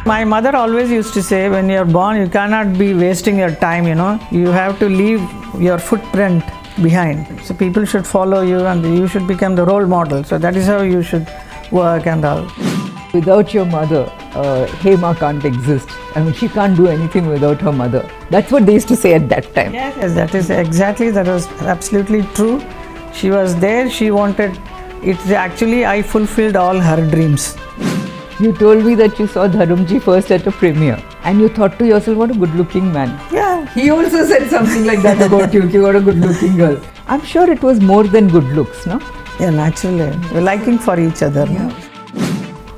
My mother always used to say, when you're born, you cannot be wasting your time, You have to leave your footprint behind. So people should follow you and you should become the role model. So that is how you should work and all. Without your mother, Hema can't exist. I mean, she can't do anything without her mother. That's what they used to say at that time. Yes, that was absolutely true. She was there, she wanted, I fulfilled all her dreams. You told me that you saw Dharamji first at a premiere and you thought to yourself, what a good looking man. Yeah. He also said something like that about you, you are a good looking girl. I'm sure it was more than good looks, no? Yeah, naturally. We're liking for each other. Yeah.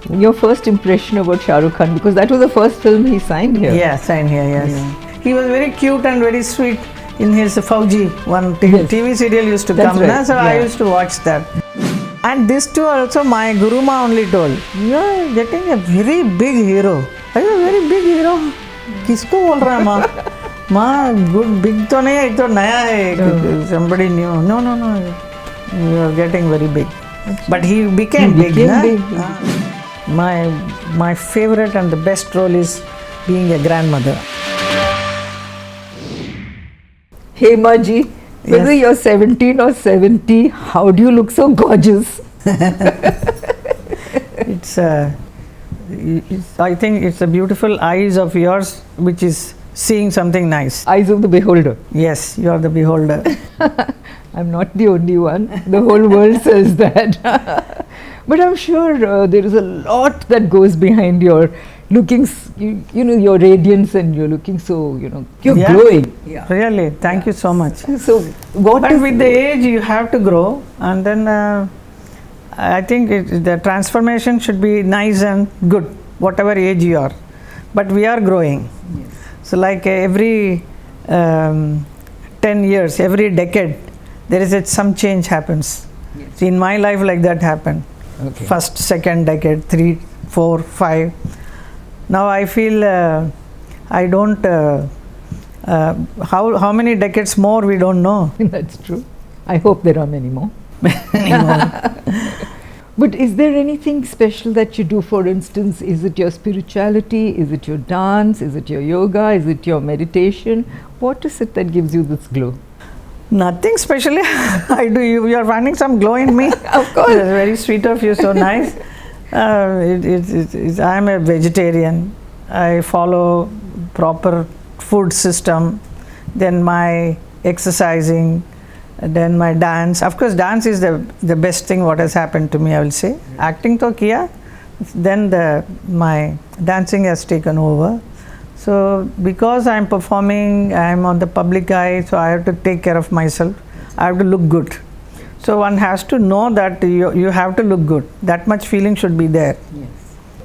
Your first impression about Shah Rukh Khan, because that was the first film he signed here. Yeah, signed here, yes. Yeah. He was very cute and very sweet in his Fauji, one TV serial used to come. Right. So I used to watch that. And this too also my Guruma only told, you are getting a very big hero. Are you a very big hero? Kisko bol raha hai ma? Ma, good big to nahi hai, to naya hai. Somebody new. No. You are getting very big. But he became big. My favorite and the best role is being a grandmother. Hema ji, whether you're 17 or 70, how do you look so gorgeous? I think it's the beautiful eyes of yours which is seeing something nice. Eyes of the beholder. Yes, you are the beholder. I'm not the only one. The whole world says that. But I'm sure there is a lot that goes behind your looking, your radiance, and you're looking so, you're glowing. Yeah. Really, thank you so much. So, but with the age, you have to grow, and then I think the transformation should be nice and good, whatever age you are. But we are growing. Yes. So, like every 10 years, every decade, there is some change happens. Yes. See, in my life, like that happened. Okay. First, second decade, 3, 4, 5. Now I feel I don't. How many decades more we don't know. That's true. I hope there are many more. But is there anything special that you do? For instance, is it your spirituality? Is it your dance? Is it your yoga? Is it your meditation? What is it that gives you this glow? Nothing specially. I do. You are finding some glow in me. Of course. That's very sweet of you. So nice. I am a vegetarian. I follow proper food system. Then my exercising. Then my dance. Of course, dance is the best thing what has happened to me, I will say. Acting to kiya. Then my dancing has taken over. So because I am performing, I am on the public eye, so I have to take care of myself. I have to look good. So one has to know that you have to look good. That much feeling should be there. Yes.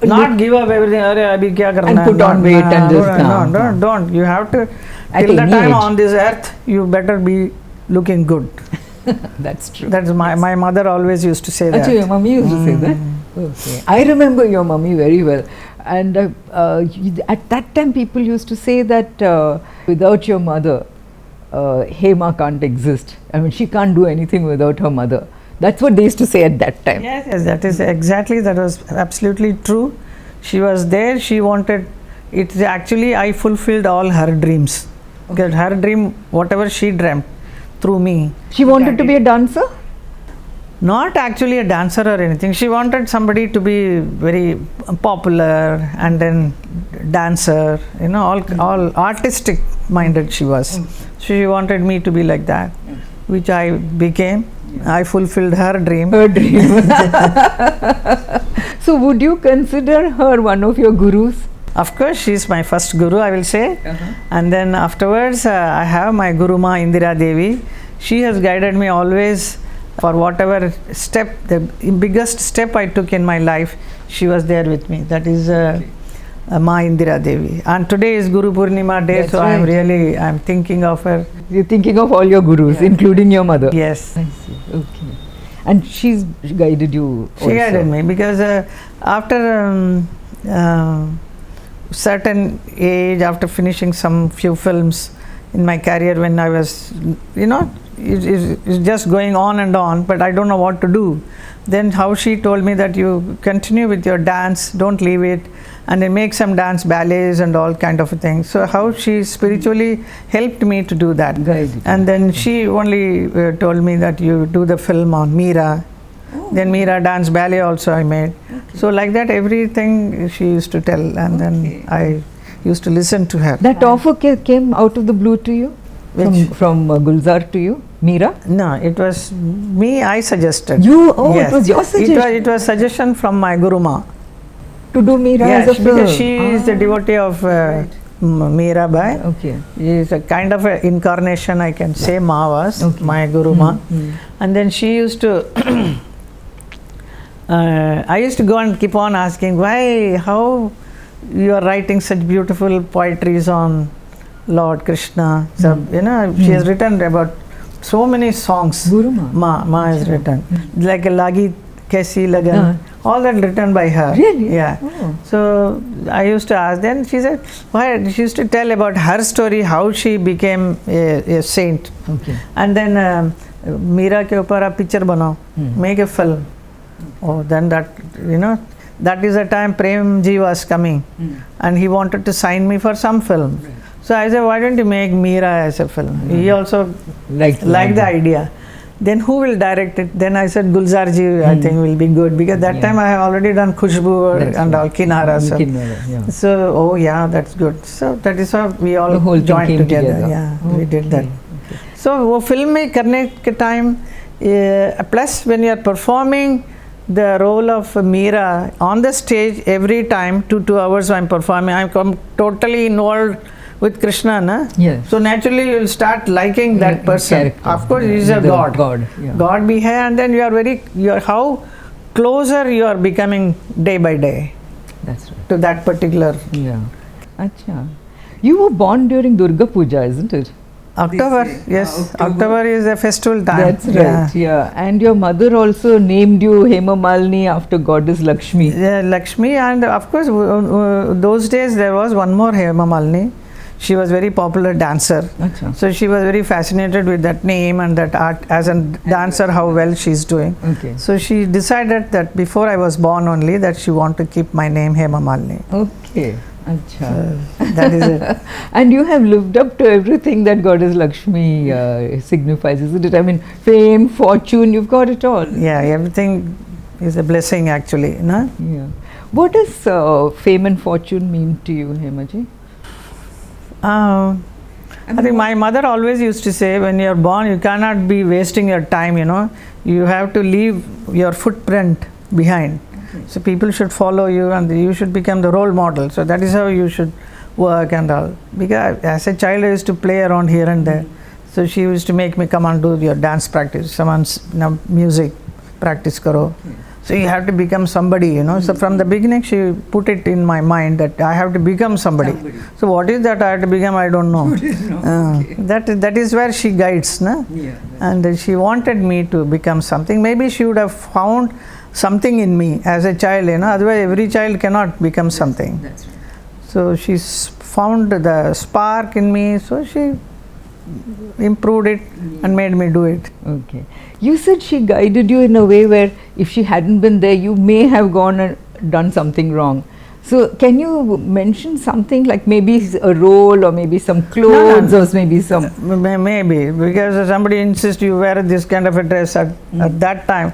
Not give up everything. And put on weight and this. Don't. You have to, till the time on this earth, you better be looking good. That's true. That's my mother always used to say that. Actually, your mummy used to say that? Okay. I remember your mummy very well. And at that time, people used to say that without your mother, Hema can't exist. I mean, she can't do anything without her mother. That's what they used to say at that time. Yes, that was absolutely true. She was there, she wanted, I fulfilled all her dreams. Okay. Because her dream, whatever she dreamt through me. She wanted to be a dancer? Not actually a dancer or anything. She wanted somebody to be very popular and then dancer, all artistic minded she was. She wanted me to be like that, which I became. I fulfilled her dream. Her dream. So would you consider her one of your gurus? Of course, she is my first guru, I will say. And then afterwards, I have my Guruma Indira Devi. She has guided me always for whatever step, the biggest step I took in my life, she was there with me. That is Ma Indira Devi. And today is Guru Purnima day, so right. I'm thinking of her. You're thinking of all your gurus, including your mother? Yes. I see. Okay. And she's guided you also? She guided me because after certain age, after finishing some few films in my career, when I was, it's just going on and on, but I don't know what to do. Then how she told me that you continue with your dance, don't leave it, and then make some dance ballets and all kind of things. So how she spiritually helped me to do that. And then she only told me that you do the film on Meera. Then Meera dance ballet also I made. So like that, everything she used to tell, and then I used to listen to her. That offer came out of the blue to you? From Gulzar to you? Meera? No, it was me, I suggested. You? Oh, yes. It was your suggestion? It was suggestion from my Guru Ma. To do Meera as a film? Because she is the devotee of Meera Bai. Okay. She is a kind of an incarnation, I can say. Ma was my Guru Ma. And then she used to I used to go and keep on asking, why, how you are writing such beautiful poetries on Lord Krishna. So, you know, she has written about so many songs. Guru Ma? Ma has written. Like a Lagi Kaisi Lagan. All that written by her. Really? Yeah. Oh. So I used to ask. Then she said, why? She used to tell about her story, how she became a saint. Okay. And then Meera ke upar a picture banao, make a film. Oh, then that, you know, that is the time Prem Ji was coming, and he wanted to sign me for some film. Right. So I said, why don't you make Meera as a film? He also liked the idea. Then who will direct it? Then I said, Gulzar Ji, I think will be good, because that time I have already done Khushbu and all Kinara. So, oh yeah, that's good. So that is how we all joined together. Yeah, we did that. Okay. So वो film में करने के time, plus when you are performing the role of Meera on the stage, every time 2 hours I'm performing, I'm totally involved with Krishna, na? Yes. So naturally you will start liking that person. Character. Of course, he is a God. God be here, and then you are how closer you are becoming day by day. That's right. To that particular. Yeah. Acha. You were born during Durga Puja, isn't it? October, yes. October is a festival time. That's right, yeah. And your mother also named you Hema Malini after goddess Lakshmi. Yeah, Lakshmi, and of course, those days there was one more Hema Malini. She was very popular dancer. Achha. So she was very fascinated with that name and that art as a dancer, how well she's doing. Okay. So she decided that before I was born only, that she wanted to keep my name Hema Malini. Okay. Achha. That is it. And you have lived up to everything that goddess Lakshmi signifies, isn't it? I mean, fame, fortune, you've got it all. Yeah, everything is a blessing actually. No? Yeah. What does fame and fortune mean to you, Hemaji? I think my mother always used to say, when you're born, you cannot be wasting your time, you know. You have to leave your footprint behind. Okay. So people should follow you, and you should become the role model. So that is how you should work and all. Because as a child, I used to play around here and there. So she used to make me come and do your dance practice, someone's music practice karo. Okay. So you have to become somebody, you know. So from the beginning, she put it in my mind that I have to become somebody. So what is that I have to become? I don't know. Okay. That is where she guides, na? Yeah. And she wanted me to become something. Maybe she would have found something in me as a child, you know. Otherwise, every child cannot become something. That's right. So she found the spark in me. So she improved it and made me do it. Okay. You said she guided you in a way where if she hadn't been there, you may have gone and done something wrong. So can you mention something like maybe a role or maybe some clothes or maybe some... Maybe, because somebody insists you wear this kind of a dress at that time.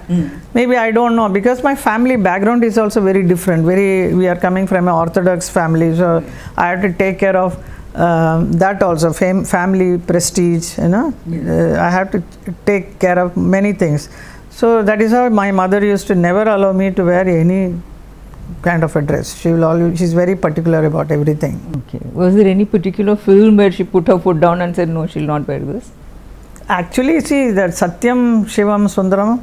Maybe I don't know, because my family background is also very different. We are coming from an orthodox family, so I have to take care of that also, family prestige, you know. Yes. I have to take care of many things. So that is how my mother used to never allow me to wear any kind of a dress. She's very particular about everything. Okay. Was there any particular film where she put her foot down and said, no, she'll not wear this? Actually, see, that Satyam, Shivam, Sundaram,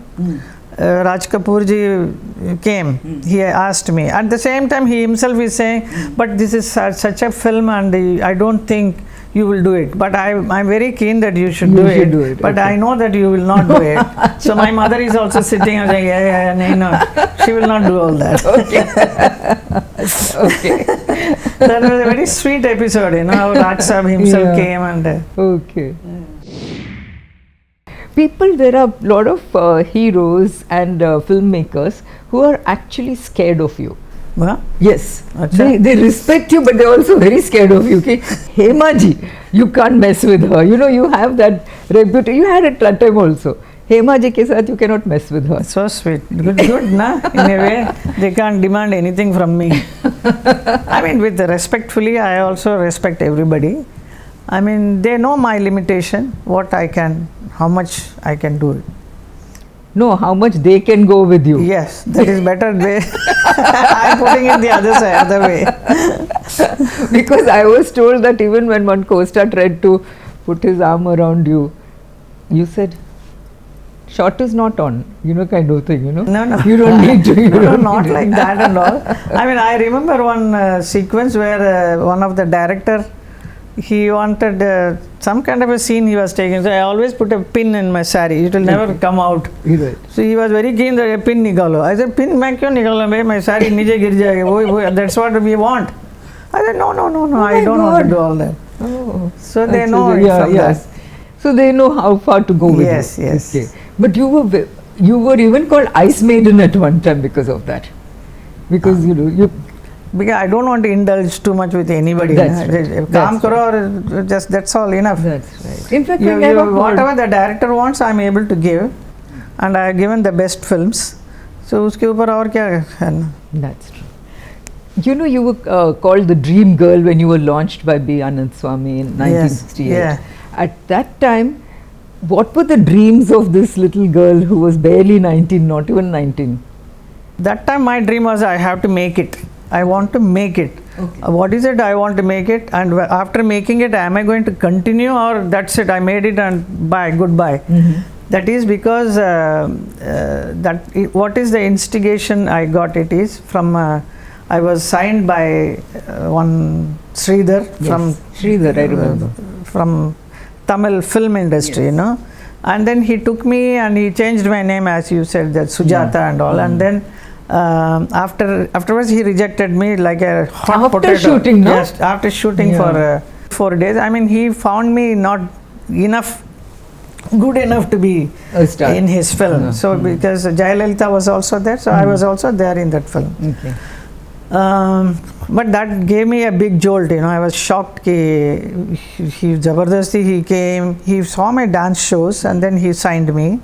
Raj Kapoor ji came. He asked me. At the same time, he himself is saying, but this is such a film and I don't think you will do it. But I'm very keen that you should do it. But I know that you will not do it. So my mother is also sitting and saying, no, she will not do all that. Okay. Okay. That was a very sweet episode, you know, how Raj Sahab himself came and... Okay. Okay. That was a very sweet episode, you know, how Raj Sahab himself came and... Okay. Okay. That was a very sweet episode, you know, how Raj Sahab himself came and... Okay. Okay. That was a very sweet episode, you know, how Raj Sahab himself came and... Okay. there are a lot of heroes and filmmakers who are actually scared of you. Well, Yes, Achha. they respect you, but they're also very scared of you. Okay? Hema ji, you can't mess with her. You know, you have that reputation. You had it that time also. Hema ji ke saath you cannot mess with her. so sweet. Good, na? In a way, they can't demand anything from me. I mean, with respectfully, I also respect everybody. I mean, they know my limitation, what I can, how much I can do it. No, how much they can go with you. Yes, that is better way. I'm putting it the other way. Because I was told that even when one co-star tried to put his arm around you, you said, shot is not on, you know, kind of thing, you know. No. You don't need to. No, not like that and all. I mean, I remember one sequence where one of the director, he wanted some kind of a scene he was taking. So I always put a pin in my saree. It will never come out. Right. So he was very keen that a pin nikalo. I said, pin मैं क्यों निकालूँ? My saree नीचे गिर जाएगा. That's what we want. I said, no. I don't want to do all that. Oh. So they Actually, know it from yes. So they know how far to go with Yes, you. yes. Okay. But you were even called Ice Maiden at one time because of that. Because you Because I don't want to indulge too much with anybody. That's right. काम करो और just that's all enough. That's right. In fact, I never heard. Whatever the director wants, I'm able to give, and I have given the best films. So उसके ऊपर और क्या है ना? That's true. You know, you were called the dream girl when you were launched by B. Anand Swami in 1968. Yeah. At that time, what were the dreams of this little girl who was barely 19, not even 19? That time my dream was I have to make it. I want to make it. Okay. What is it? I want to make it, and after making it, am I going to continue, or that's it? I made it and bye, goodbye. Mm-hmm. That is because what is the instigation I got? It is from I was signed by one Sridhar from Sridhar, I remember. From Tamil film industry, Yes. you know, and then he took me and he changed my name, as you said, that Sujata and all, and then afterwards he rejected me like a hot After potato. shooting, no? Yes, after shooting for 4 days. I mean, he found me not good enough to be A star. in his film. So because Jayalalitha was also there, so I was also there in that film. Okay. But that gave me a big jolt, you know. I was shocked. He Zabardasti, he came, he saw my dance shows, and then he signed me.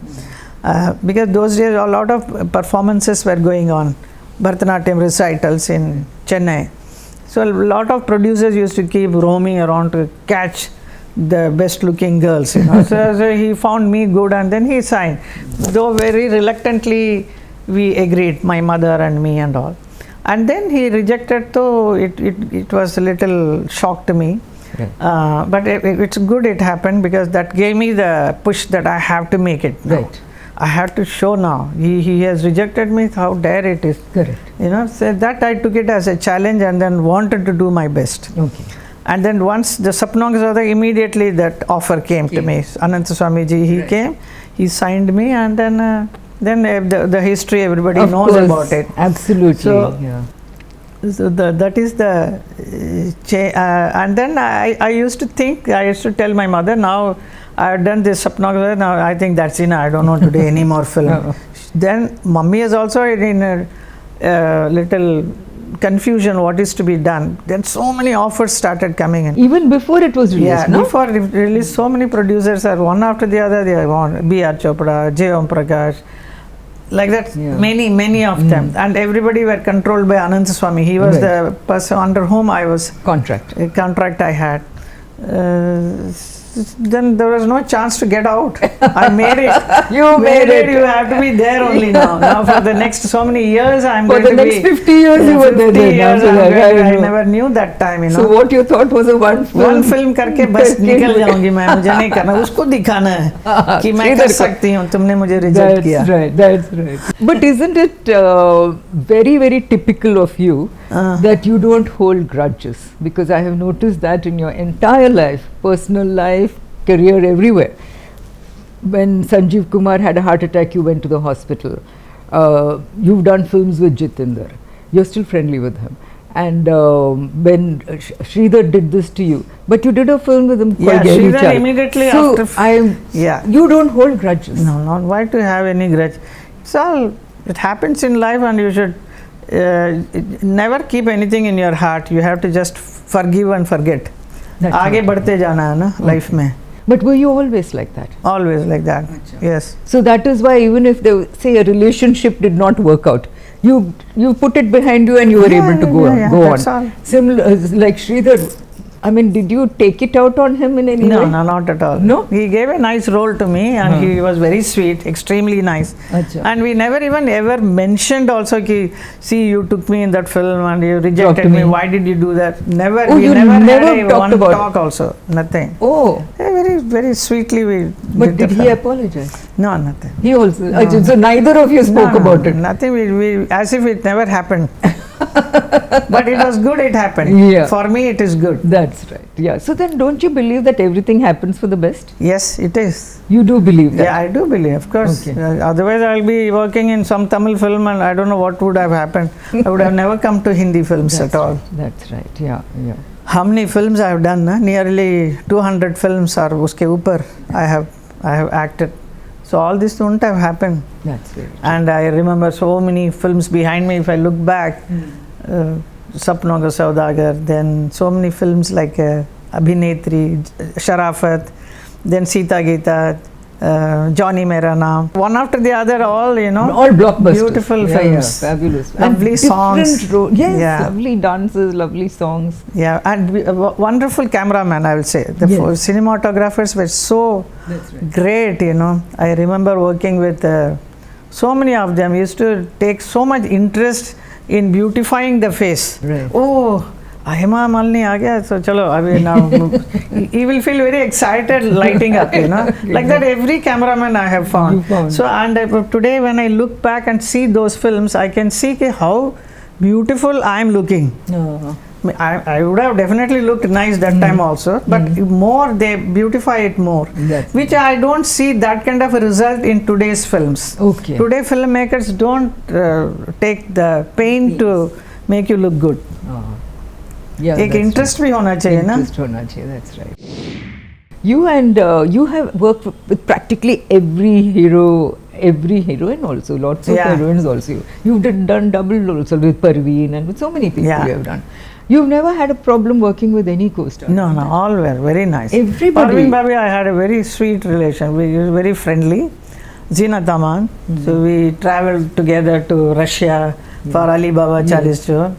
Because those days a lot of performances were going on, Bharatanatyam recitals in Chennai. So a lot of producers used to keep roaming around to catch the best looking girls, you know. So he found me good, and then he signed. Though very reluctantly we agreed, my mother and me and all. And then he rejected, so it was a little shock to me. Right. But it's good it happened, because that gave me the push that I have to make it now. Right. I have to show now. He has rejected me, how dare it is. Correct. You know, so that I took it as a challenge and then wanted to do my best. Okay. And then once the Sapnong, immediately that offer came to me. Ananta Swamiji, he came, he signed me, and then the history, everybody Of knows course, about it. Absolutely. So, yeah. So that is the and then I used to think, I used to tell my mother, now I have done this Sapna, now I think that's enough, I don't want to do any more film. No. Then mummy is also in a little confusion what is to be done. Then so many offers started coming in. Even before it was released, Yeah, no? before release, so many producers are one after the other, they want B.R. Chopra, J. Om Prakash, like that, many of them, and everybody were controlled by Ananta Swami. He was the person under whom I was Contract I had. Then there was no chance to get out. I made it. You made it. You have to be there only now. Now for the next so many years, I'm For going the to next be 50 years you were there. 50 years, I know. never knew that time, you know. So what you thought was a one film करके बस निकल जाऊंगी मैं, मुझे नहीं करना, उसको दिखाना है कि मैं कर सकती हूँ, तुमने मुझे रिजेक्ट किया. That's right. But isn't it very typical of you that you don't hold grudges? Because I have noticed that in your entire life, personal life, career, everywhere. When Sanjeev Kumar had a heart attack, you went to the hospital. You've done films with Jitendra. You're still friendly with him. And then Raj Kapoor, when he had a heart attack, you went to the hospital. You're still friendly with him. And then And when Sridhar did this to you, but you did a film with him called Gehri Sridhar Chal. immediately So after. You don't hold grudges. No, not why to have any grudge. It's all, it happens in life, and you should never keep anything in your heart. You have to just forgive and forget. आगे बढ़ते जाना है ना life में. But were you always like that? Always like that. Yes. So that is why even if say a relationship did not work out, you put it behind you and you were able to go on. That's all. Similar, like Sridhar, I mean, did you take it out on him in any way? No, not at all. No? He gave a nice role to me, and he was very sweet, extremely nice. Achha. And we never even ever mentioned also ki, see, you took me in that film and you rejected me. Why did you do that? Never. Oh, we you never never had a talked one about talk also. Nothing. Oh. Very, very sweetly we But did the he film. apologize? No, nothing. He also. So neither of you spoke about it. Nothing. We as if it never happened. But it was good, it happened. Yeah. For me, it is good. That's right. Yeah. So then, don't you believe that everything happens for the best? Yes, it is. You do believe that? Yeah, I do believe, of course. Okay. Otherwise, I'll be working in some Tamil film, and I don't know what would have happened. I would have never come to Hindi films at all. That's right. Yeah. How many films I have done? Na? Nearly 200 films are uske upar. I have acted. So all this wouldn't have happened. That's very true. And I remember so many films behind me. If I look back, Sapno Ka Saudagar, then so many films like Abhinetri, Sharafat, then Sita Gita, Johnny Mera Naam. One after the other, all all blockbusters. Beautiful films. Yeah, fabulous. Lovely songs. Yes, lovely dances, lovely songs. Yeah, and wonderful cameraman, I will say. The cinematographers were so great, I remember working with so many of them. Used to take so much interest in beautifying the face. Right. Oh, Hema Malini aa gaya, so chalo, now he will feel very excited lighting up, Like that every cameraman I have found. So, and today when I look back and see those films, I can see how beautiful I am looking. I would have definitely looked nice that time also, but more they beautify it more, which I don't see that kind of a result in today's films. Okay. Today filmmakers don't take the pain to make you look good. एक interest भी होना चाहिए ना. Interest होना चाहिए, that's right. You have worked with practically every hero, every heroine also, lots of heroines also. You've done double also with Parveen and with so many people you have done. You've never had a problem working with any co-star? No, all were very nice. Everybody. Parveen Babi, I had a very sweet relation. We were very friendly. Zina Taman. So we traveled together to Russia for Ali Baba Chalis tour.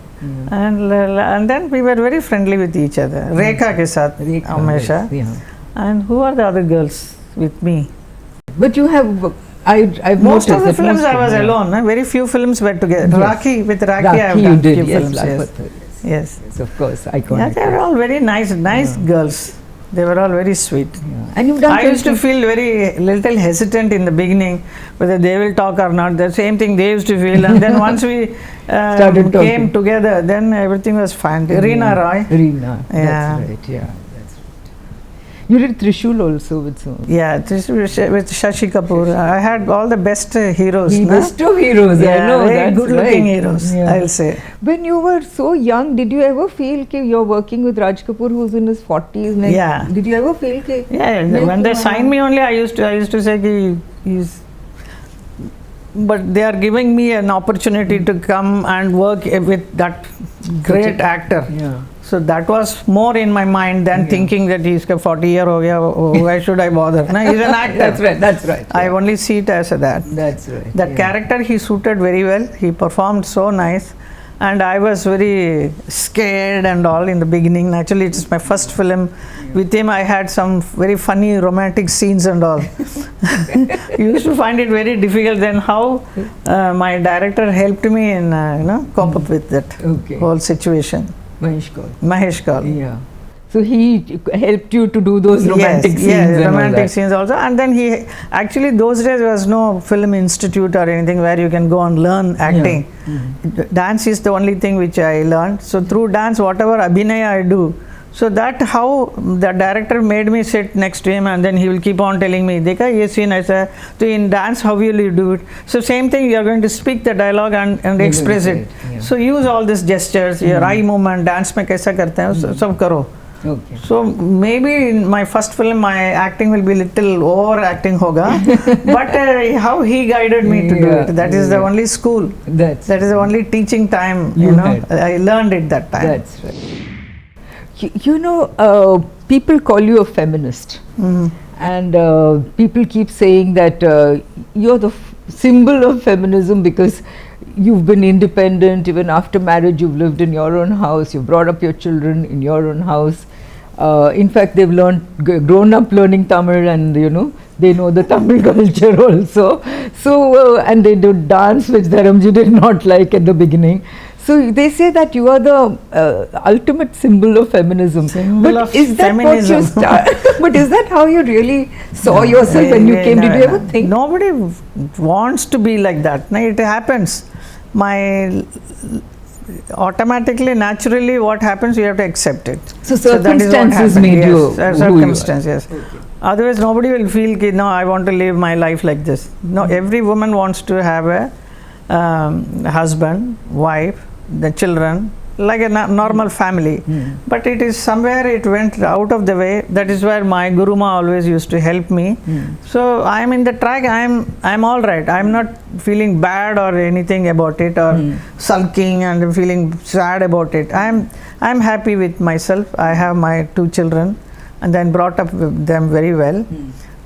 And then we were very friendly with each other. Rekha ke saath Hamesha. And who are the other girls with me? But you have, I've most of the films I was alone. Very few films were together. Rakhi, with Rakhi I have done few films. Yes, of course, iconic. Yeah, they were all very nice girls. They were all very sweet. And you've done. I used to feel little hesitant in the beginning whether they will talk or not. The same thing they used to feel, and then once we came together, then everything was fine. Reena Roy. That's right. Yeah. You did Trishul also with some. Yeah, Trishul with Shashi Kapoor. I had all the best heroes. Best of heroes, I know. Very good-looking heroes, I'll say. When you were so young, did you ever feel that you're working with Raj Kapoor, who's in his 40s? Yeah. Did you ever feel that? Yeah, when they signed me only, I used to say he's. But they are giving me an opportunity to come and work with that great actor. Yeah. So that was more in my mind than thinking that he's 40 year ho gaya, why should I bother? No, he's an actor. That's right. I only see it as that. That's right. That character he suited very well. He performed so nice. And I was very scared and all in the beginning. Naturally, it is my first film. With him, I had some very funny romantic scenes and all. Used to find it very difficult. Then how my director helped me in cope up with that whole situation. Mahesh Kaul. Yeah. So he helped you to do those romantic scenes. Yes, romantic scenes also. And then he actually those days there was no film institute or anything where you can go and learn acting. Yeah. Dance is the only thing which I learned. So through dance, whatever abhinaya I do, So that how the director made me sit next to him, and then he will keep on telling me, "Dekha, ye scene aisa, so in dance how will you do it?" So same thing, you are going to speak the dialogue and express it. Yeah. So use all these gestures, your eye movement, dance mein kaisa karte hain, sab karo. Okay. So maybe in my first film, my acting will be little overacting hoga, but how he guided me to do it. That is the only school. That is the only teaching time. You know, I learned it that time. That's right. You know, people call you a feminist, and people keep saying that you're the symbol of feminism because you've been independent. Even after marriage, you've lived in your own house, you've brought up your children in your own house. In fact, they've grown up learning Tamil, and you know, they know the Tamil culture also. So, and they do dance, which Dharamji did not like at the beginning. So they say that you are the ultimate symbol of feminism. Symbol but of is that feminism. what you but is that how you really saw yourself when you came? Did you ever think? Nobody wants to be like that. No, it happens. Automatically, naturally, what happens, you have to accept it. So circumstances made you. Circumstances, yes. Okay. Otherwise, nobody will feel, no, I want to live my life like this. No, every woman wants to have a husband, wife, the children, like a normal family. But it is somewhere it went out of the way. That is where my Guruma always used to help me. So I am in the track. I am all right. I am not feeling bad or anything about it, or sulking and feeling sad about it. I am happy with myself. I have my 2 children, and then brought up them very well.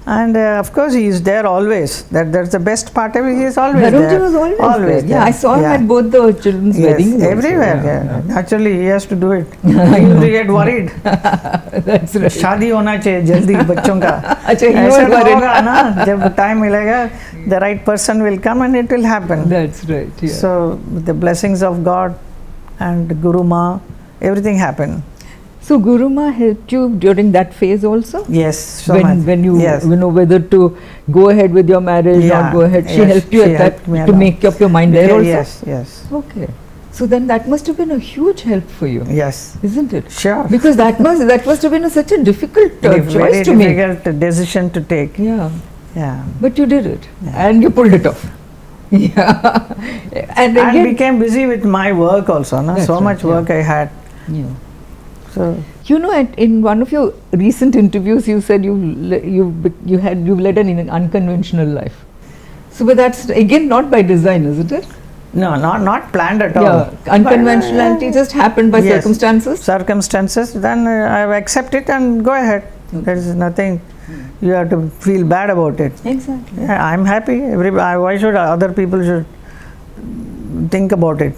And of course, he is there always. That's the best part of it. He is always Dharamji there. was always there. Yeah, I saw him at both the children's weddings. Everywhere. Naturally, he has to do it. I used to get worried. That's right. शादी होना चाहिए जल्दी बच्चों का. अच्छा, he ऐसा was worried. होगा ना, जब time मिलेगा, the right person will come and it will happen. That's right. Yeah. So with the blessings of God and Guru Ma, everything happened. So Guru Ma helped you during that phase also? Yes, so when, much. When you, yes. you know whether to go ahead with your marriage or go ahead. She helped you at that to make up your mind there also? Yes, yes. Okay. So then that must have been a huge help for you. Yes. Isn't it? Sure. Because that must have been such a difficult choice to make. Very difficult decision to take. Yeah. Yeah. But you did it. Yeah. And you pulled it off. Yeah. And I became busy with my work also. No? So right, much work I had. Yeah. So, you know, in one of your recent interviews, you said you've led an unconventional life. So, but that's again not by design, isn't it? No, not planned at all. Yeah, unconventionality just happened by circumstances. Circumstances. Then I accept it and go ahead. There is nothing you have to feel bad about it. Exactly. Yeah, I'm happy. Why should other people should think about it?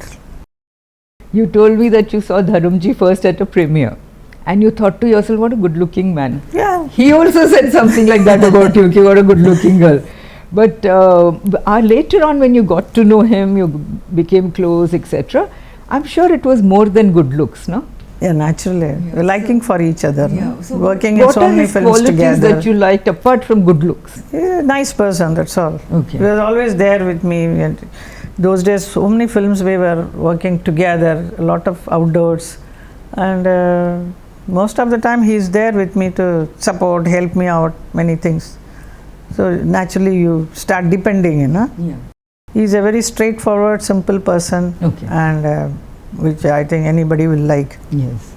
You told me that you saw Dharamji first at a premiere, and you thought to yourself, what a good-looking man. Yeah. He also said something like that about you, okay, what a good-looking girl. But later on, when you got to know him, you became close, etc. I'm sure it was more than good looks, no? Yeah, naturally. Yeah, we're liking for each other. Yeah. So working in so many films together. What are his qualities that you liked apart from good looks? He's a nice person, that's all. Okay. He was always there with me. And those days, so many films we were working together, a lot of outdoors. And most of the time, he's there with me to support, help me out, many things. So naturally, you start depending, you know. Yeah. He's a very straightforward, simple person. Okay. And which I think anybody will like. Yes.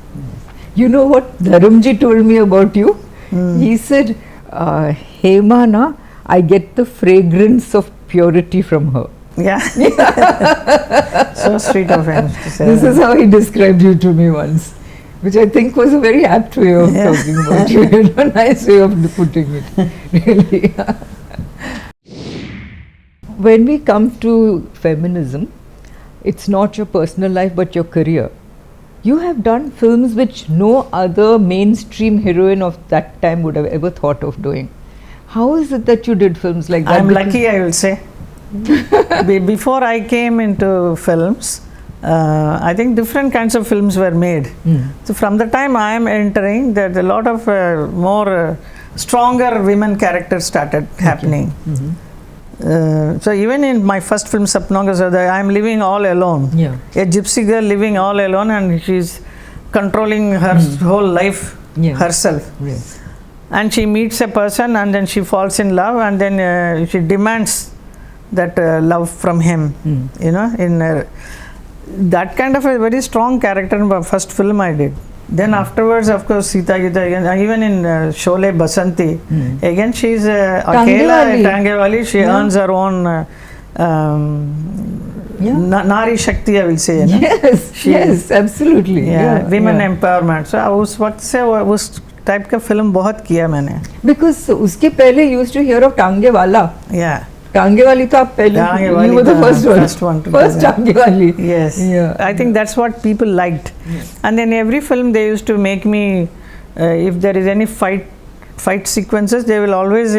You know what Dharamji told me about you? He said, Hema, na, I get the fragrance of purity from her. Yeah. So sweet of him to say This that. is how he described you to me once, which I think was a very apt way of talking about you. A nice way of putting it, really. When we come to feminism, it's not your personal life but your career. You have done films which no other mainstream heroine of that time would have ever thought of doing. How is it that you did films like that? I'm lucky, I will say. Before I came into films, I think different kinds of films were made. So from the time I am entering, that a lot of more stronger women characters started happening. So even in my first film Sapnonga Sada, I am living all alone. Yeah. A gypsy girl living all alone, and she's controlling her whole life herself. Yes. And she meets a person and then she falls in love, and then she demands that love from him. You know, in that kind of a very strong character in the first film I did. Then afterwards, of course, Sita Gita, even in Sholay Basanti, again she's Akela Tangewali, she earns her own Nari Shakti, I will say. Yes, yes, absolutely. Women empowerment. So उस वक्त से उस type का film बहुत किया मैंने. Because उसके पहले used to hear of टांगे वाला. Yeah. टांगे वाली तो आप पहले. You were the first one. First टांगे वाली. Yes. Yeah. I think that's what people liked. And then every film they used to make me, if there is any fight sequences, they will always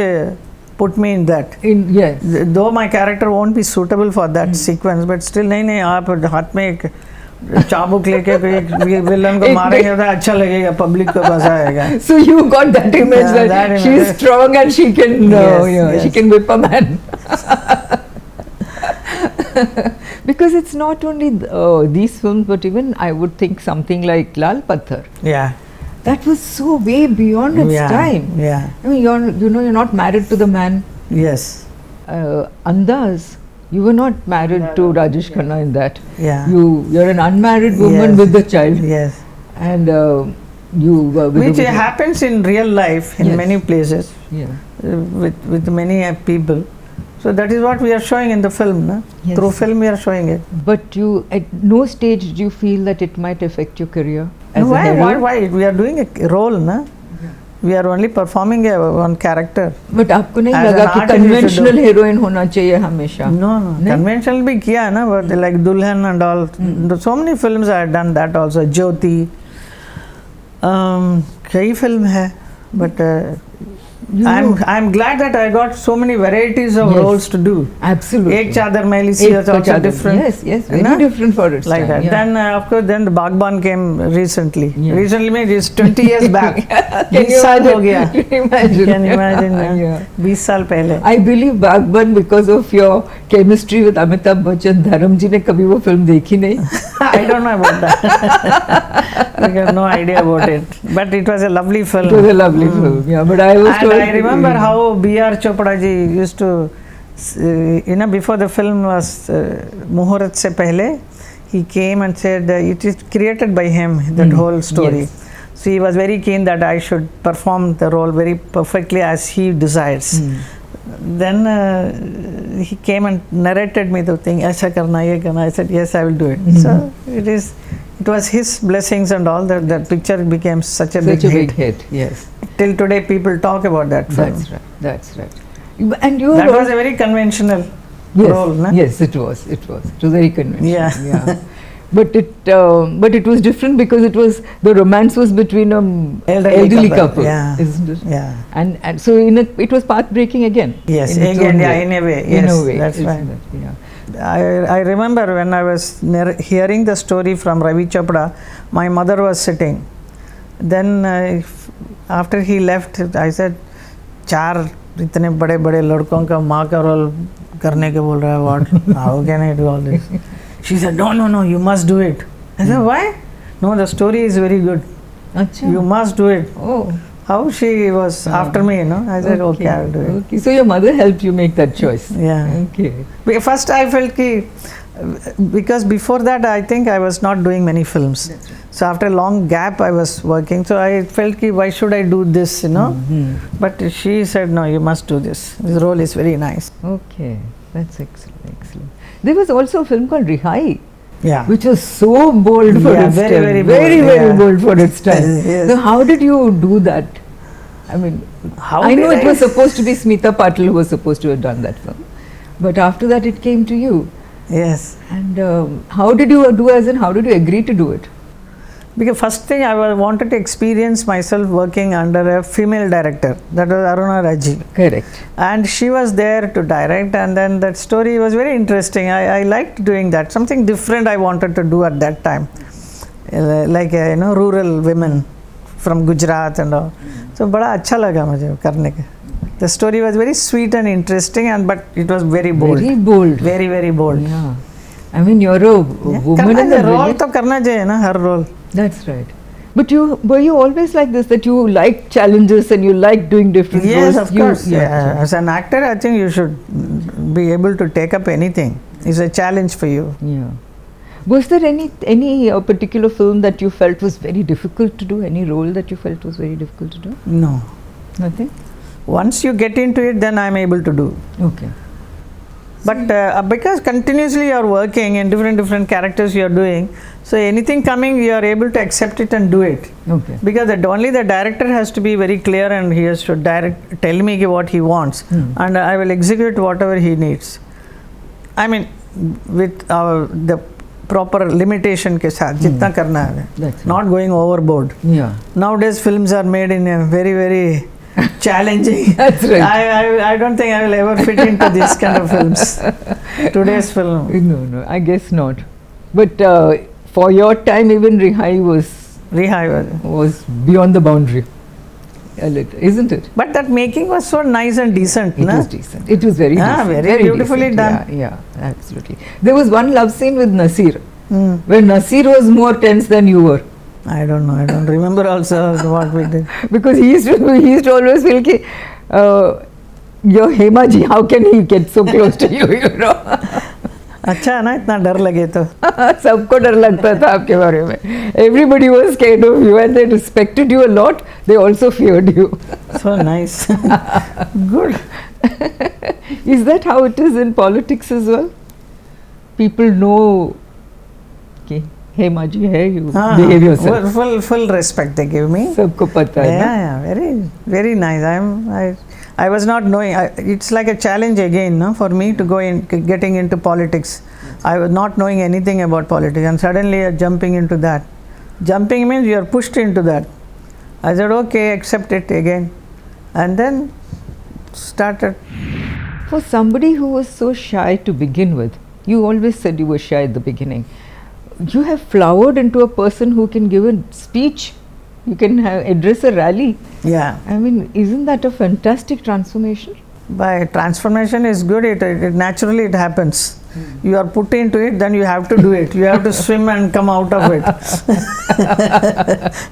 put me in that. Yes. Though my character won't be suitable for that sequence, but still नहीं आप हाथ में एक चाबुक लेके villain को मारेंगे तो अच्छा लगेगा, पब्लिक को मजा आएगा. So you got that image that she is strong and she can she can whip a man. Because it's not only these films, but even I would think something like Lal Patthar. Yeah. That was so way beyond its time. Yeah. I mean, you're not married to the man. Yes. Andaz, you were not married to Rajesh Khanna in that. Yeah. You're an unmarried woman with a child. Yes. And you were with which happens in real life in many places. Yeah. With many people. So that is what we are showing in the film. No? Yes. Through film we are showing it. But you, at no stage did you feel that it might affect your career as why, a heroine? Why? We are doing a role, na? We are only performing one character. But आपको नहीं लगा कि conventional heroine होना चाहिए हमेशा? No. Conventional भी किया है ना, but like Dulhan and all. So many films I have done that also. Jyoti. कई film है, but I'm glad that I got so many varieties of roles to do. Absolutely. Ek Chadar Maili Si is also different. Yes, very different for its like time. That. Then of course, then the Baghban came recently. Recently means it's 20 years back. Can you imagine? Can you imagine? 20 साल पहले. I believe Baghban, because of your chemistry with Amitabh Bachchan, Dharam ji ने कभी वो film देखी नहीं. I don't know about that. I have no idea about it. But it was a lovely film. It was a lovely film. Yeah, but I was told. I remember how B.R. Chopra ji used to, before the film was Muhurat se pehle, he came and said it is created by him, that whole story. Yes. So he was very keen that I should perform the role very perfectly as he desires. Then he came and narrated me the thing, aisa karna, ye karna. I said, yes, I will do it. So it was his blessings and all that picture became such a big hit. Yes. Till today people talk about that film. That's right. And you that was a very conventional role, no? Yes, it was very conventional. Yeah. But it was different because the romance was between an elderly couple, isn't it? Yeah. And so it was path-breaking again. Yes, in a way. Yes, that's right. Yeah. I remember when I was hearing the story from Ravi Chopra, my mother was sitting. Then after he left, I said, चार इतने बड़े लड़कों का माँ का role करने के बोल रहा है, what? How can I do all this? She said, no, you must do it. I said, why? No, the story is very good. Achha. You must do it. Oh. How she was after me, I said, okay, I will do it. Okay. So your mother helped you make that choice. Yeah. Okay. First I felt because before that I think I was not doing many films. That's right. So after a long gap I was working. So I felt why should I do this, But she said, no, you must do this. This role is very nice. Okay. That's excellent. There was also a film called Rihaee. Yeah. Which was so bold for its time. Very bold for its time. Yes. So how did you do that? I mean, I know it was supposed to be Smita Patil who was supposed to have done that film. But after that it came to you. Yes. And how did you how did you agree to do it? Because first thing I wanted to experience myself working under a female director. That was Aruna Raji. Correct. And she was there to direct, and then that story was very interesting. I liked doing that. Something different I wanted to do at that time. Like rural women from Gujarat and all. So बड़ा अच्छा लगा मुझे करने के. The story was very sweet and interesting, but it was very bold. Very bold. Very bold. Yeah. I mean, you're a woman in the role तो करना चाहिए ना, हर role. That's right. But were you always like this, that you like challenges and you like doing different roles? Yes, of course. Yeah. As an actor, I think you should be able to take up anything. It's a challenge for you. Yeah. Was there any particular film that you felt was very difficult to do? Any role that you felt was very difficult to do? No. Nothing? Once you get into it, then I'm able to do. Okay. But because continuously you are working in different characters you are doing, so anything coming you are able to accept it and do it. Okay. Because only the director has to be very clear and he has to tell me what he wants, and I will execute whatever he needs. I mean, with the proper limitation ke saath, jitna karna hai. That's Not going overboard. Yeah. Nowadays films are made in a very challenging. That's right. I don't think I will ever fit into these kind of films. Today's film. No, I guess not. But for your time, even Rihaee was beyond the boundary. A little, isn't it? But that making was so nice and decent. It was decent. It was very decent. Very beautifully decent. done. Yeah, absolutely. There was one love scene with Nasir, Mm. where Nasir was more tense than you were. I don't know. I don't remember also what we did. Because he used to always feel ki, your Hema ji, how can he get so close to you, you know? अच्छा है ना, इतना डर लगे तो. सबको डर लगता था आपके बारे में. Everybody was scared of you and they respected you a lot. They also feared you. So nice. Good. Is that how it is in politics as well? People know कि Hema ji है, you behave yourself. Full respect they give me. सबको पता है. Yeah, very nice. I was not knowing. It's like a challenge again, no, for me to go in, getting into politics. I was not knowing anything about politics, and suddenly jumping into that. Jumping means you are pushed into that. I said, okay, accept it again, and then started. For somebody who was so shy to begin with, you always said you were shy at the beginning. You have flowered into a person who can give a speech. You can address a rally. Yeah. I mean, isn't that a fantastic transformation? By transformation is good. It naturally it happens. You are put into it, then you have to do it. You have to swim and come out of it.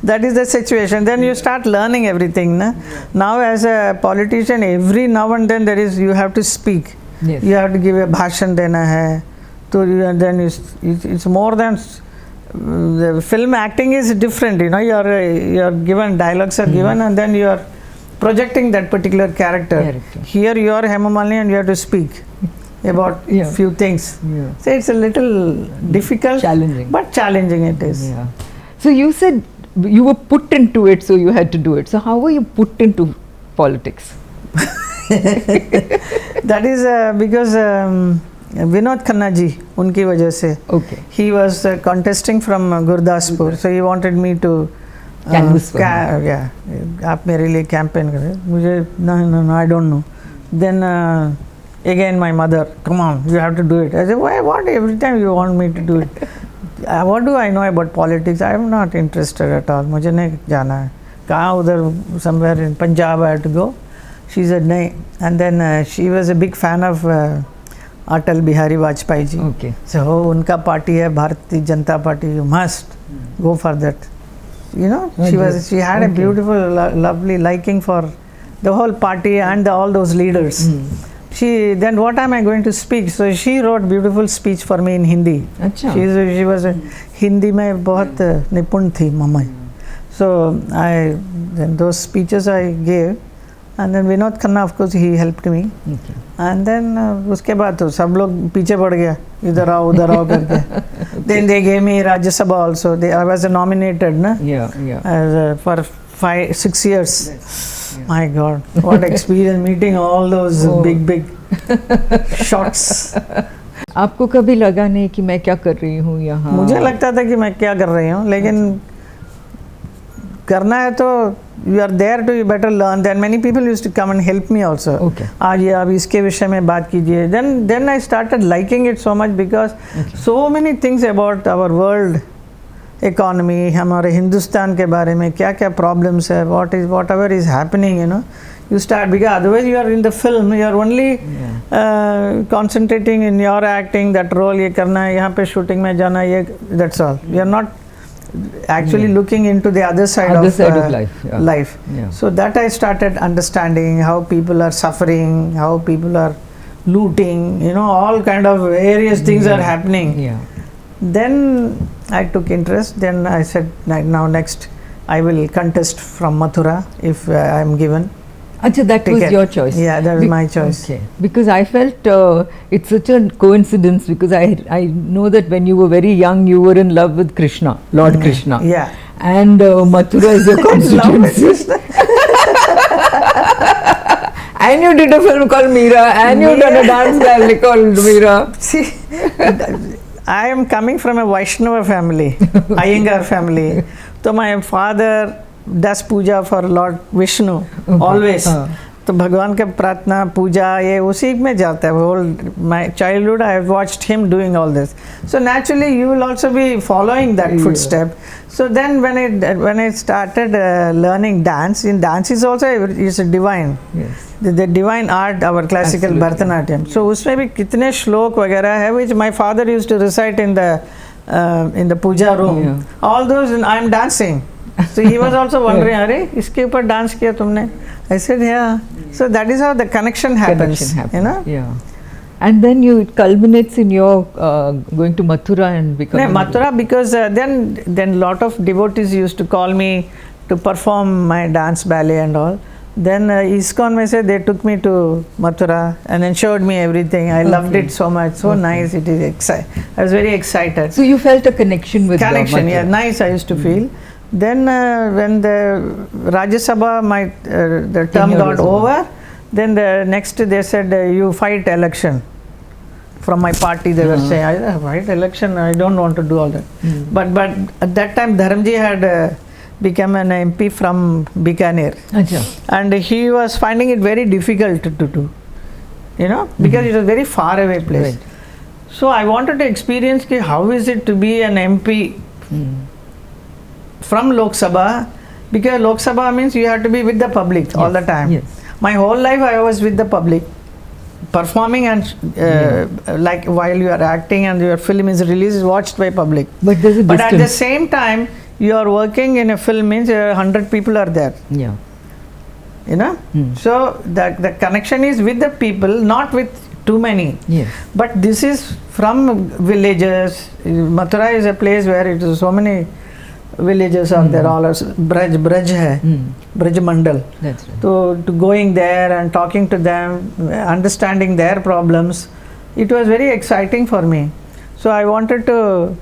That is the situation. Then you start learning everything. Na? Now as a politician, every now and then you have to speak. Yes. You have to give a bhashan dena hai. And then it's more than the film acting is different. You know, you are given dialogues are given, and then you are projecting that particular character. Here you are Hema Malini and you have to speak about few things. Yeah. So it's a little difficult, challenging, but challenging it is. Yeah. So you said you were put into it, so you had to do it. So how were you put into politics? That is because Vinod Khanna ji, unki wajah se. Okay. He was contesting from Gurdaspur, so he wanted me to canvas for yeah, आप मेरे लिए campaign करें. मुझे no, I don't know. Then again my mother, come on, you have to do it. I said, why? What? Every time you want me to do it? What do I know about politics? I am not interested at all. मुझे नहीं जाना है. कहाँ उधर somewhere in Punjab I had to go. She said नहीं. And then she was a big fan of Atal Bihari Vajpayee ji. Okay. So उनका party है Bharati Janata Party. You must go for that. You know, she had a beautiful, lovely liking for the whole party and all those leaders. Then what am I going to speak? So she wrote beautiful speech for me in Hindi. Achha. She was a Hindi में बहुत निपुण थी मम्मा. So then those speeches I gave. And then Vinod Khanna, of course, he helped me. Okay. And then उसके बाद तो सब लोग पीछे पड़ गया, इधर आओ उधर आओ करके. Then they gave me Rajya Sabha also. I was nominated, na? Yeah. For 5-6 years. Yes. My God, what experience meeting all those big shots. आपको कभी लगा नहीं कि मैं क्या कर रही हूँ यहाँ? मुझे लगता था कि मैं क्या कर रही हूँ, लेकिन करना है तो you are there to you better learn. Then many people used to come and help me also. Okay. आज अब इसके विषय में बात कीजिए. Then I started liking it so much because so many things about our world economy, हमारे हिंदुस्तान के बारे में क्या क्या problems है, whatever is happening, you know. You start because otherwise you are in the film, you are only concentrating in your acting, that role ये करना है, यहाँ पे shooting में जाना ये, that's all. You are not actually looking into the other side of life. Yeah. life. Yeah. So that I started understanding how people are suffering, how people are looting, all kind of various things are happening. Yeah. Then I took interest. Then I said, now next I will contest from Mathura if I am given. Achha, that ticket. was your choice. Yeah, that was my choice. Okay. Because I felt it's such a coincidence, because I know that when you were very young you were in love with Krishna, Lord Krishna. Yeah. And Mathura is your constituency. And you did a film called Meera, and you done a dance ballet called Meera. See, I am coming from a Vaishnava family, Iyengar family. So my father does puja for Lord Vishnu always. तो भगवान का प्रार्थना पूजा ये उसी में जाता है. Whole my childhood I have watched him doing all this. So naturally you will also be following that footstep. So then when I started learning dance, in dance is also is a divine. Yes. The divine art, our classical Bharatanatyam. So उसमें भी कितने श्लोक वगैरह है which my father used to recite in the puja room. Yeah. All those I am dancing. So he was also wondering, अरे इसके ऊपर dance किया तुमने? I said, yeah. So that is how the connection happens. Yeah. And then it culminates in your going to Mathura and becoming... No, Mathura, because then lot of devotees used to call me to perform my dance ballet and all. Then ISKCON mein se they took me to Mathura and then showed me everything. I loved it so much. So nice. It is exciting. I was very excited. So you felt a connection with Connection, Mathura. yeah. Nice I used to feel. Then when the Rajya Sabha, the term got over, then the next they said you fight election. From my party they were saying, I fight election, I don't want to do all that. But at that time Dharmji had become an MP from Bikaner. And he was finding it very difficult to do, because it was a very far away place. Right. So I wanted to experience how is it to be an MP from Lok Sabha, because Lok Sabha means you have to be with the public all the time. Yes. My whole life I was with the public, performing and like while you are acting and your film is released, watched by public. But there's a distance. But at the same time, you are working in a film means 100 people are there. Yeah. So the connection is with the people, not with too many. Yes. But this is from villages. Mathura is a place where it is so many villages are there, all Braj hai, Braj Mandal. That's right. So to going there and talking to them, understanding their problems, it was very exciting for me. So I wanted to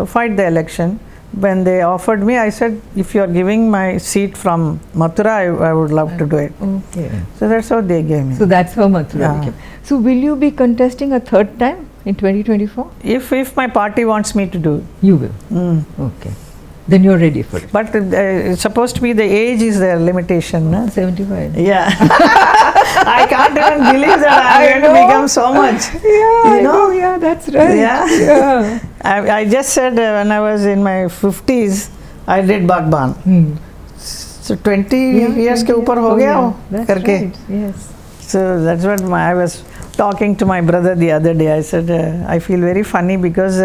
fight the election. When they offered me, I said, if you are giving my seat from Mathura, I would love to do it. Okay. So that's how they gave me. So that's how Mathura became. So will you be contesting a third time in 2024? If my party wants me to do. You will. Okay. Then you're ready for it. But it's supposed to be the age is the limitation. No? 75. Yeah. I can't even believe that I'm going to become so much. Yeah, yeah, that's right. Yeah. I just said when I was in my 50s, I did Baghban. So 20 years ke upar ho gaya karke. Right. Yes. So that's what I was talking to my brother the other day. I said, I feel very funny because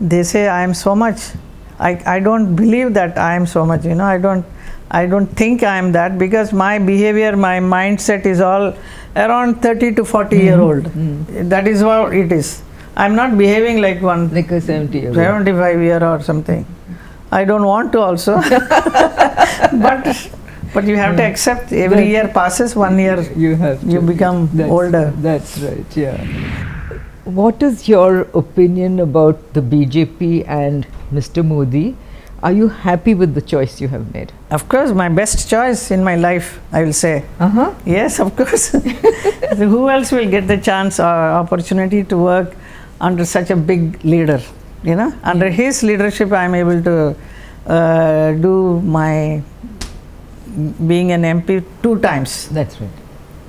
they say I am so much. I don't believe that I am so much, I don't think I am that, because my behavior, my mindset is all around 30 to 40 year old. That is what it is. I'm not behaving like one like a 75 year or something. I don't want to also. but you have to accept every year passes, 1 year you become older. That's right, yeah. What is your opinion about the BJP and Mr. Modi? Are you happy with the choice you have made? Of course, my best choice in my life, I will say. Yes, of course. Who else will get the chance or opportunity to work under such a big leader? Under his leadership, I am able to do my being an MP 2 times. That's right.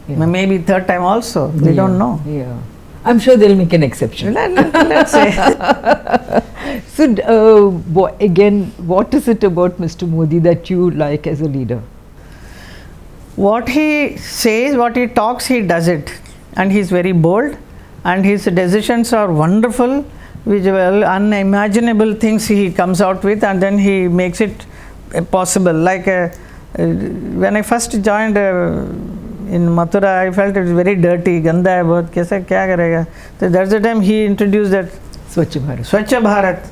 Yeah. Maybe 3rd time also. We don't know. Yeah. I'm sure they'll make an exception. Let's say. So, again, what is it about Mr. Modi that you like as a leader? What he says, what he talks, he does it. And he's very bold. And his decisions are wonderful. visual, unimaginable things he comes out with, and then he makes it possible. Like when I first joined in Mathura, I felt it was very dirty, ganda hai bahut, kaisa kya karega. So that's the time he introduced that Swachh Bharat. Swachh Bharat.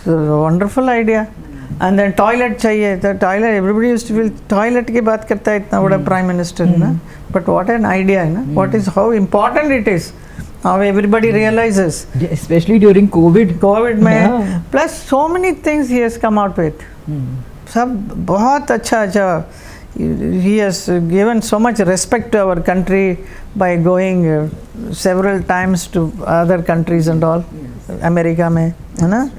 So, wonderful idea. And then toilet chahiye. The toilet, everybody used to feel toilet ki baat karta hai itna bada prime minister, na? But what an idea, na? What is, how important it is. How everybody realizes. Especially during COVID. COVID mein. Plus so many things he has come out with. सब बहुत अच्छा. He has given so much respect to our country by going several times to other countries and all. America mein, है ना?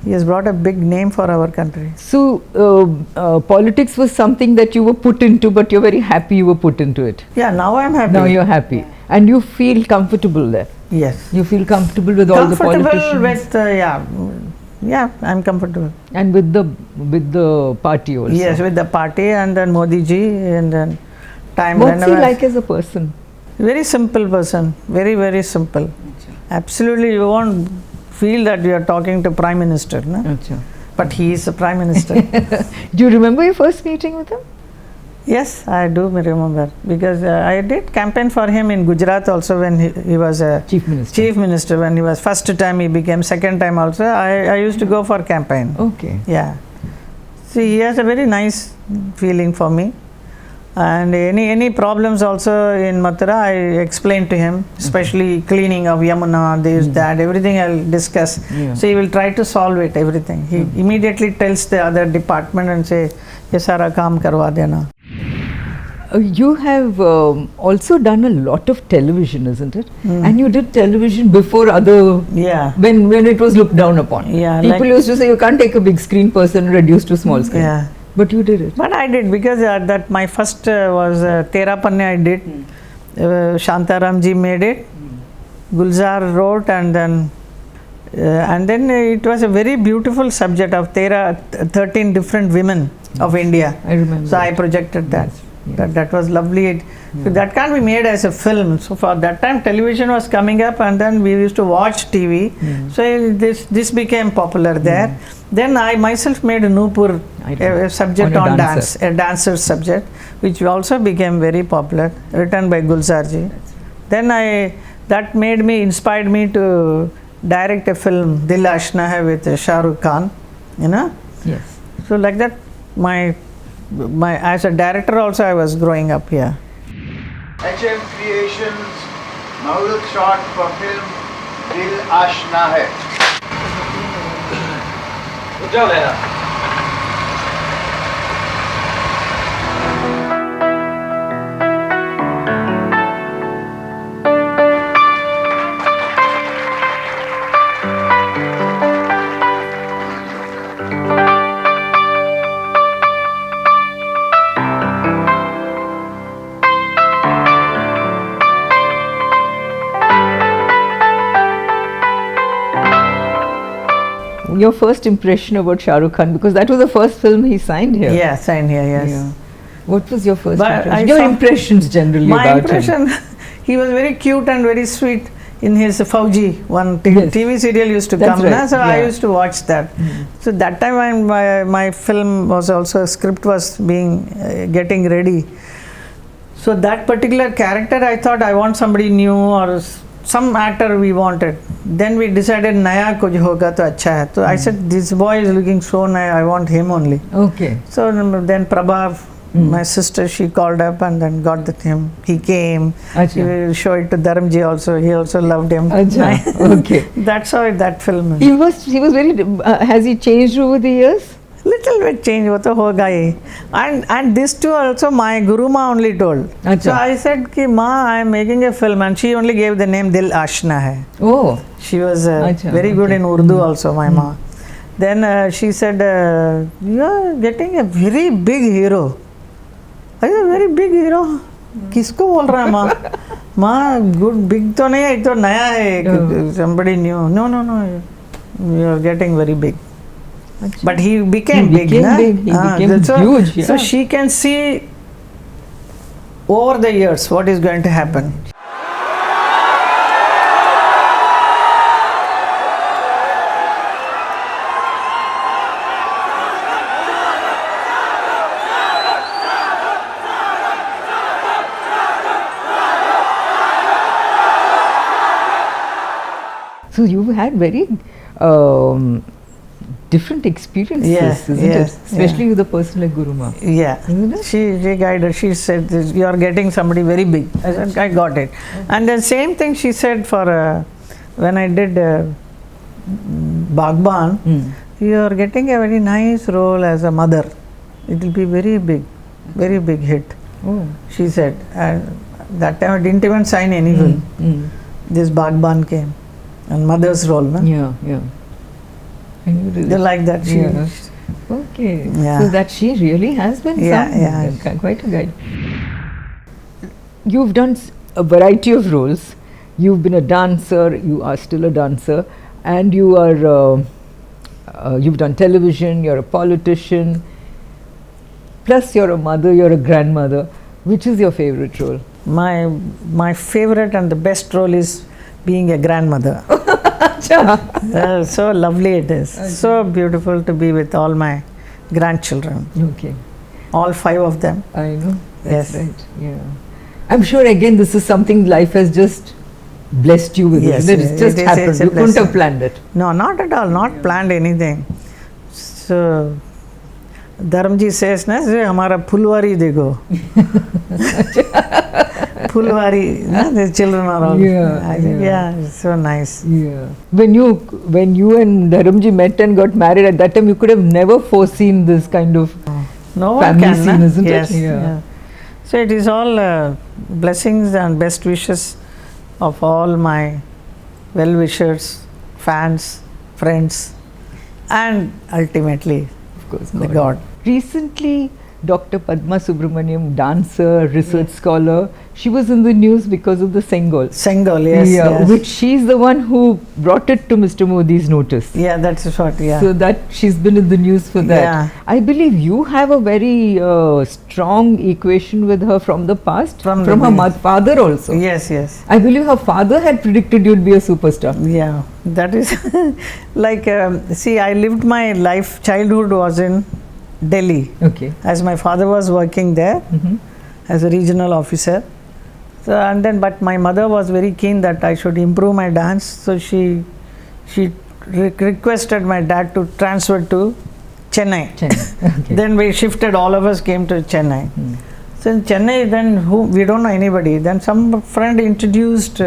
He has brought a big name for our country. So, politics was something that you were put into, but you're very happy you were put into it. Yeah, now I'm happy. Now you're happy. And you feel comfortable there. Yes. You feel comfortable with all the politicians. Comfortable with, yeah, I'm comfortable. And with the party also. Yes, with the party, and then Modi ji, and then time. What's he like as a person? Very simple person. Very, very simple. Absolutely, you won't feel that you are talking to Prime Minister, no? Achha. But he is the Prime Minister. Do you remember your first meeting with him? Yes, I do remember, because I did campaign for him in Gujarat also when he was a Chief Minister. Chief Minister. When he was first time, he became second time also. I used to go for campaign. Okay. Yeah. See, he has a very nice feeling for me. And any problems also in Mathura, I explain to him, especially cleaning of Yamuna, this, that, everything I'll discuss. Yeah. So he will try to solve it, everything. He immediately tells the other department and say, ye sara kaam karwa dena. You have also done a lot of television, isn't it? And you did television before other, Yeah. when it was looked down upon. Yeah, People like- used to say you can't take a big screen person and reduce to small screen. Yeah. But you did it. But I did, because that my first was Tera Panne I did. Shantaram ji made it. Gulzar wrote, and then it was a very beautiful subject of 13 different women of India. I remember. So I projected that. Yes. That was lovely. So that can't be made as a film. So for that time television was coming up, and then we used to watch TV. So this became popular there. Then I myself made Nupur, a subject on dance, a dancer subject, which also became very popular, written by Gulzarji. Then that inspired me to direct a film, Dil Ashna Hai, with Shah Rukh Khan, you know. Yes. So like that, my as a director also I was growing up here. HM Creations Maulud shot for film Dil Ashna Hai. Your first impression about Shah Rukh Khan, because that was the first film he signed here. Yeah, signed here, yes. Yeah. What was your first But impression? I Your saw- impressions generally My about impression, him. he was very cute and very sweet in his Fauji, one Yes. TV serial used to That's come, right, na? So I yeah. used to watch that. So that time when my film was also, script was being getting ready. So that particular character, I thought I want somebody new or some actor we wanted. Then we decided Naya kuch hoga to acha hai. So I said, this boy is looking so nice, I want him only. Okay. So then Prabha, my sister, she called up and then got him. He came. Acha. He showed it to Dharmendra also. He also loved him. Acha. Okay. That's how that film is. He was very, has he changed over the years? Little bit change, wo to hoga hi. And this too also my Guru Ma only told. Acha. So I said ki Ma, I am making a film, and she only gave the name Dil Ashna Hai. Oh. She was Acha, very good okay. in Urdu also, my ma. Then she said, you are getting a very big hero. Are you a very big hero? किसको बोल रहा है माँ? माँ good big तो नहीं है, ये तो नया है. Somebody new. No. You are getting very big. Achha. But he became big. He na? became So- huge. Yeah. So she can see over the years what is going to happen. So you had very different experiences, isn't it? Especially with a person like Guru Ma. Yeah, Isn't it? she guided. She said, "You are getting somebody very big." I said, "I got it." And the same thing she said for when I did Baghban. You are getting a very nice role as a mother. It will be very big hit. Oh. She said. That time I didn't even sign any film. This Baghban came, and mother's role, no? Yeah. They like that. Okay. Yeah. So that she really has been quite a guide. You've done a variety of roles. You've been a dancer. You are still a dancer, and you are. You've done television. You're a politician. Plus, you're a mother. You're a grandmother. Which is your favorite role? My favorite and the best role is being a grandmother. So lovely it is. Okay. So beautiful to be with all my grandchildren. Okay. All 5 of them. I know. That's Yes. right. Yeah. I'm sure again this is something life has just blessed you with. Yes, Isn't it? It's just happened. it's a You couldn't have blessing. planned it. No, not at all. Not planned anything. So Dharmji says, "Na, hamara phulwari dekho." Phulwari, the children are all. Yeah, it's so nice. Yeah. When you and Dharamji met and got married at that time, you could have never foreseen this kind of No one family can, scene, na? isn't Yes, it? yeah. So it is all blessings and best wishes of all my well-wishers, fans, friends, and ultimately Of course, the God. Recently, Dr. Padma Subramaniam, dancer, research scholar, she was in the news because of the Sengol. Sengol, yes. Which she's the one who brought it to Mr. Modi's notice. Yeah, that's what, So that she's been in the news for that. Yeah. I believe you have a very strong equation with her from the past, From her father also. Yes. I believe her father had predicted you'd be a superstar. Yeah, that is like, see, I lived my life, childhood was in Delhi. Okay. As my father was working there as a regional officer. So, and then, but my mother was very keen that I should improve my dance. So she requested my dad to transfer to Chennai. Okay. Then we shifted, all of us came to Chennai. So in Chennai, then we don't know anybody. Then some friend introduced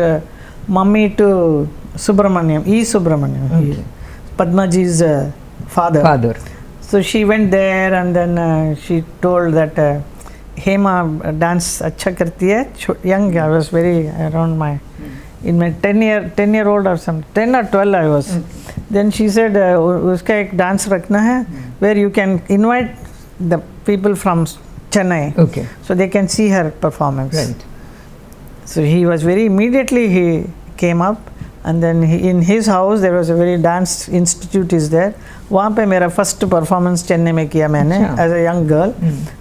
mummy to Subramaniam, E. Subramaniam, Okay. Padmaji's father. So she went there, and then she told that Hema dance acha karti hai. Young, I was very around in my 10-year-old or something, 10 or 12 I was. Then she said, uska ek dance rakhna hai, where you can invite the people from Chennai. Okay. So they can see her performance. Right. So he was immediately he came up, and then in his house there was a very dance institute is there. वहाँ पे मेरा first performance Chennai में किया मैंने as a young girl.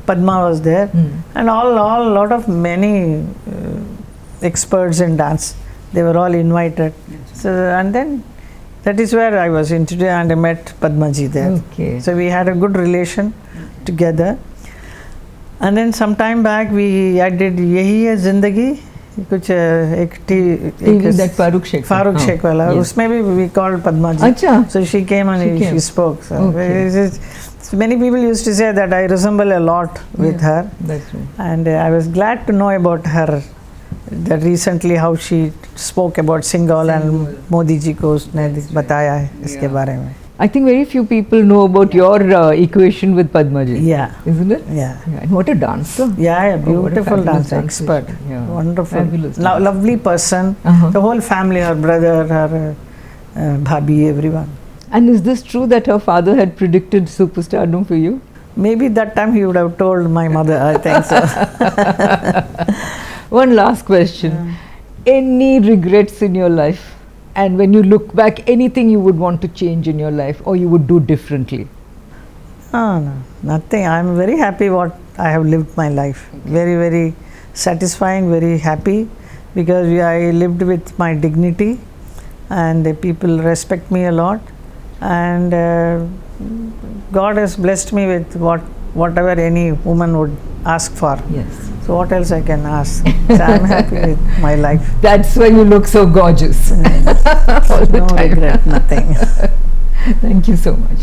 Padma was there, and lot of many experts in dance. They were all invited. So and then that is where I was introduced, and I met Padmaji there. Okay. So we had a good relation together. And then some time back I did यही है जिंदगी, कुछ एक that Farooq Sheikh वाला, उसमें भी we called Padma ji. अच्छा. So she came and she spoke. So many people used to say that I resemble a lot with her. That's right. And I was glad to know about her, that recently how she spoke about Sengol and Modi ji को उसने बताया है इसके बारे में. I think very few people know about your equation with Padma ji. Yeah. Isn't it? Yeah. And what a dancer. Yeah, beautiful fabulous dancer, expert, Yeah. wonderful, Fabulous lovely person. The whole family, her brother, her bhabi, everyone. And is this true that her father had predicted superstardom for you? Maybe that time he would have told my mother, I think so. One last question. Any regrets in your life? And when you look back, anything you would want to change in your life or you would do differently? No, nothing. I am very happy what I have lived my life. Very, very satisfying, very happy, because I lived with my dignity, and the people respect me a lot, and God has blessed me with what whatever any woman would ask for. Yes. So what else I can ask? So I'm happy with my life. That's why you look so gorgeous. All the No time. regret, nothing. Thank you so much.